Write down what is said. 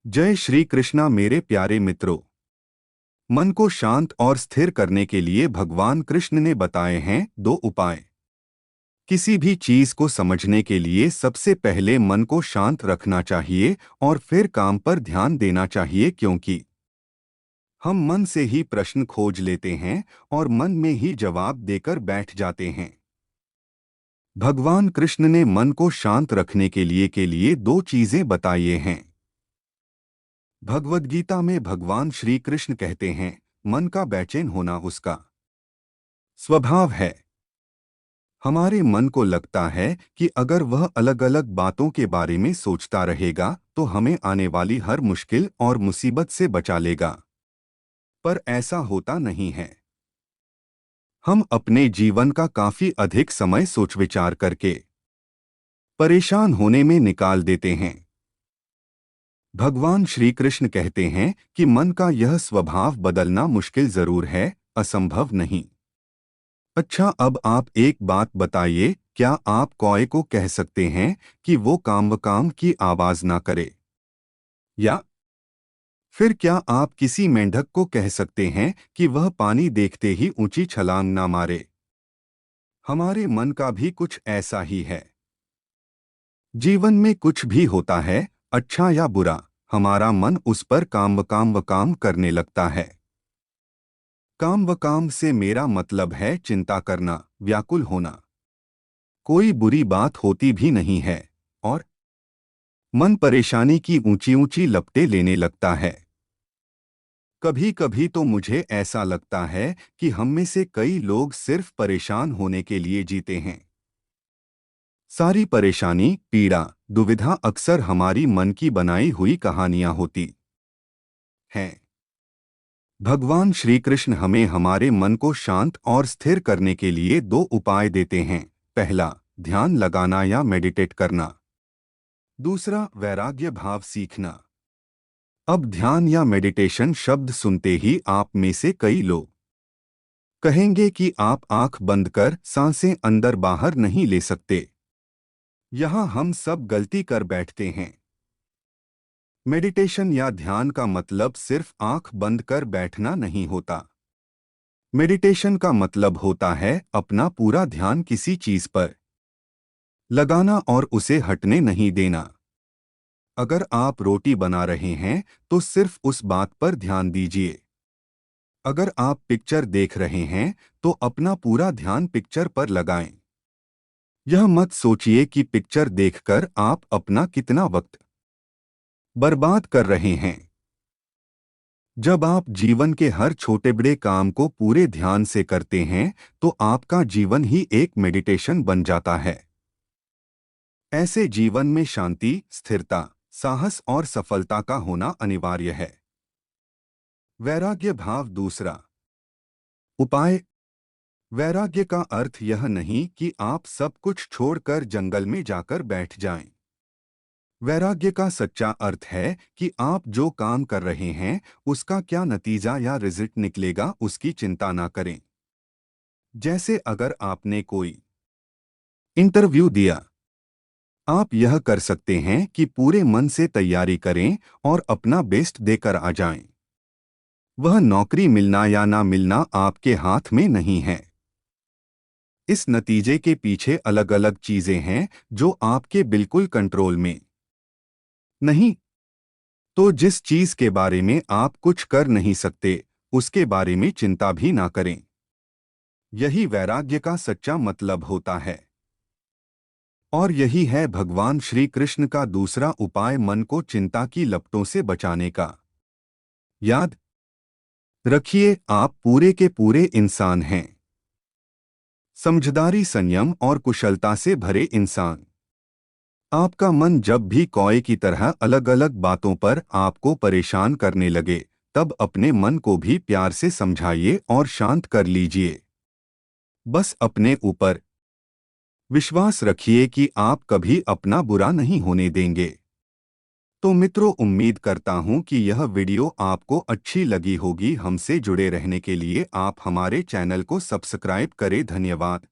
जय श्री कृष्णा मेरे प्यारे मित्रों। मन को शांत और स्थिर करने के लिए भगवान कृष्ण ने बताए हैं दो उपाय। किसी भी चीज को समझने के लिए सबसे पहले मन को शांत रखना चाहिए और फिर काम पर ध्यान देना चाहिए, क्योंकि हम मन से ही प्रश्न खोज लेते हैं और मन में ही जवाब देकर बैठ जाते हैं। भगवान कृष्ण ने मन को शांत रखने के लिए दो चीजें बताई हैं। भगवद गीता में भगवान श्री कृष्ण कहते हैं, मन का बेचैन होना उसका स्वभाव है। हमारे मन को लगता है कि अगर वह अलग अलग बातों के बारे में सोचता रहेगा तो हमें आने वाली हर मुश्किल और मुसीबत से बचा लेगा। पर ऐसा होता नहीं है। हम अपने जीवन का काफी अधिक समय सोच विचार करके परेशान होने में निकाल देते हैं। भगवान श्री कृष्ण कहते हैं कि मन का यह स्वभाव बदलना मुश्किल जरूर है, असंभव नहीं। अच्छा, अब आप एक बात बताइए, क्या आप कौए को कह सकते हैं कि वो काम की आवाज ना करे? या फिर क्या आप किसी मेंढक को कह सकते हैं कि वह पानी देखते ही ऊंची छलांग ना मारे? हमारे मन का भी कुछ ऐसा ही है। जीवन में कुछ भी होता है, अच्छा या बुरा, हमारा मन उस पर काम करने लगता है। काम से मेरा मतलब है चिंता करना, व्याकुल होना। कोई बुरी बात होती भी नहीं है और मन परेशानी की ऊंची ऊंची लपटें लेने लगता है। कभी कभी तो मुझे ऐसा लगता है कि हम में से कई लोग सिर्फ परेशान होने के लिए जीते हैं। सारी परेशानी, पीड़ा, दुविधा अक्सर हमारी मन की बनाई हुई कहानियां होती हैं। भगवान श्री कृष्ण हमें हमारे मन को शांत और स्थिर करने के लिए दो उपाय देते हैं। पहला, ध्यान लगाना या मेडिटेट करना। दूसरा, वैराग्य भाव सीखना। अब ध्यान या मेडिटेशन शब्द सुनते ही आप में से कई लोग कहेंगे कि आप आंख बंद कर सांसें अंदर बाहर नहीं ले सकते। यहां हम सब गलती कर बैठते हैं। मेडिटेशन या ध्यान का मतलब सिर्फ आंख बंद कर बैठना नहीं होता। मेडिटेशन का मतलब होता है अपना पूरा ध्यान किसी चीज पर लगाना और उसे हटने नहीं देना। अगर आप रोटी बना रहे हैं तो सिर्फ उस बात पर ध्यान दीजिए। अगर आप पिक्चर देख रहे हैं तो अपना पूरा ध्यान पिक्चर पर लगाएं। यह मत सोचिए कि पिक्चर देखकर आप अपना कितना वक्त बर्बाद कर रहे हैं। जब आप जीवन के हर छोटे बड़े काम को पूरे ध्यान से करते हैं तो आपका जीवन ही एक मेडिटेशन बन जाता है। ऐसे जीवन में शांति, स्थिरता, साहस और सफलता का होना अनिवार्य है। वैराग्य भाव दूसरा उपाय। वैराग्य का अर्थ यह नहीं कि आप सब कुछ छोड़कर जंगल में जाकर बैठ जाएं। वैराग्य का सच्चा अर्थ है कि आप जो काम कर रहे हैं उसका क्या नतीजा या रिजल्ट निकलेगा उसकी चिंता ना करें। जैसे अगर आपने कोई इंटरव्यू दिया, आप यह कर सकते हैं कि पूरे मन से तैयारी करें और अपना बेस्ट देकर आ जाएं। वह नौकरी मिलना या ना मिलना आपके हाथ में नहीं है। इस नतीजे के पीछे अलग अलग चीजें हैं जो आपके बिल्कुल कंट्रोल में नहीं। तो जिस चीज के बारे में आप कुछ कर नहीं सकते उसके बारे में चिंता भी ना करें। यही वैराग्य का सच्चा मतलब होता है। और यही है भगवान श्री कृष्ण का दूसरा उपाय, मन को चिंता की लपटों से बचाने का। याद रखिए, आप पूरे के पूरे इंसान हैं। समझदारी, संयम और कुशलता से भरे इंसान। आपका मन जब भी कौए की तरह अलग अलग बातों पर आपको परेशान करने लगे, तब अपने मन को भी प्यार से समझाइए और शांत कर लीजिए। बस अपने ऊपर विश्वास रखिए कि आप कभी अपना बुरा नहीं होने देंगे। तो मित्रों, उम्मीद करता हूं कि यह वीडियो आपको अच्छी लगी होगी। हमसे जुड़े रहने के लिए आप हमारे चैनल को सब्सक्राइब करें। धन्यवाद।